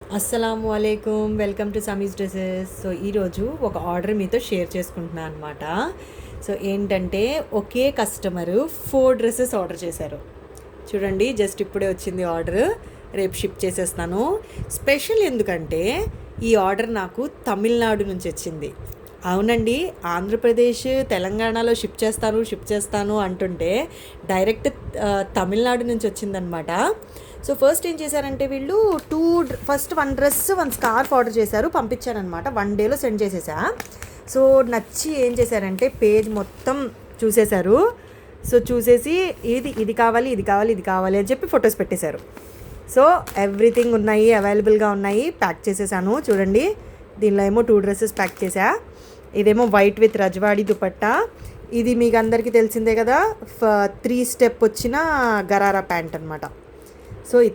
అస్సలాము అలైకుమ్. Welcome to Sami's dresses. So ఈరోజు ఒక ఆర్డర్ మీతో షేర్ చేసుకుంటున్నాను అనమాట. సో ఏంటంటే ఒకే కస్టమరు 4 డ్రెస్సెస్ ఆర్డర్ చేశారు. చూడండి, జస్ట్ ఇప్పుడే వచ్చింది ఆర్డర్. రేపు షిప్ చేసేస్తాను. స్పెషల్ ఎందుకంటే ఈ ఆర్డర్ నాకు తమిళనాడు నుంచి వచ్చింది. అవునండి, ఆంధ్రప్రదేశ్ తెలంగాణలో షిప్ చేస్తాను అంటుంటే డైరెక్ట్ తమిళనాడు నుంచి వచ్చిందనమాట. సో ఫస్ట్ ఏం చేశారంటే వీళ్ళు ఫస్ట్ 1 డ్రెస్ 1 స్కార్ఫ్ ఆర్డర్ చేశారు, పంపించారనమాట. 1 డేలో సెండ్ చేసేసా. సో నచ్చి ఏం చేశారంటే పేజ్ మొత్తం చూసేశారు. సో చూసేసి ఇది కావాలి అని చెప్పి ఫొటోస్ పెట్టేశారు. సో ఎవ్రీథింగ్ ఉన్నాయి, అవైలబుల్గా ఉన్నాయి. ప్యాక్ చేసేసాను. చూడండి, దీనిలో ఏమో 2 డ్రెస్సెస్ ప్యాక్ చేసా. ఇదేమో వైట్ విత్ రజ్వాడి దుపట్టా. ఇది మీకు అందరికీ తెలిసిందే కదా, 3 స్టెప్ వచ్చిన గరారా ప్యాంట్ అనమాట. సో ఈ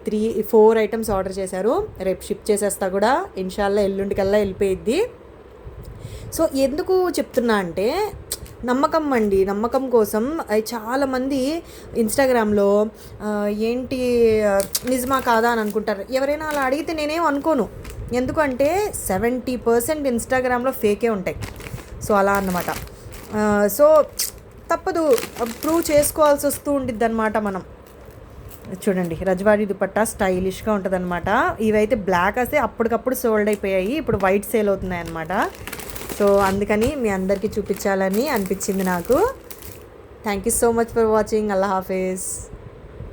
4 ఐటమ్స్ ఆర్డర్ చేశారు. రేపు షిప్ చేసేస్తా కూడా, ఇన్షాల్లా ఎల్లుండికల్లా వెళ్ళిపోయిద్ది. సో ఎందుకు చెప్తున్నా అంటే నమ్మకం కోసం చాలామంది ఇన్స్టాగ్రామ్లో ఏంటి నిజమా కాదా అని అనుకుంటారు. ఎవరైనా అలా అడిగితే నేనేం అనుకోను, ఎందుకంటే 70% ఇన్స్టాగ్రామ్లో ఫేకే ఉంటాయి. సో అలా అన్నమాట. సో తప్పదు, ప్రూవ్ చేసుకోవాల్సి వస్తూ ఉండిద్ది అనమాట మనం. చూడండి, రజ్వాడి దుపట్టా స్టైలిష్గా ఉంటుంది అనమాట. ఇవైతే బ్లాక్ అయితే అప్పటికప్పుడు సోల్డ్ అయిపోయాయి, ఇప్పుడు వైట్ సేల్ అవుతున్నాయి అనమాట. సో అందుకని మీ అందరికీ చూపించాలని అనిపించింది నాకు. Thank you so much for watching. Allah Hafeez.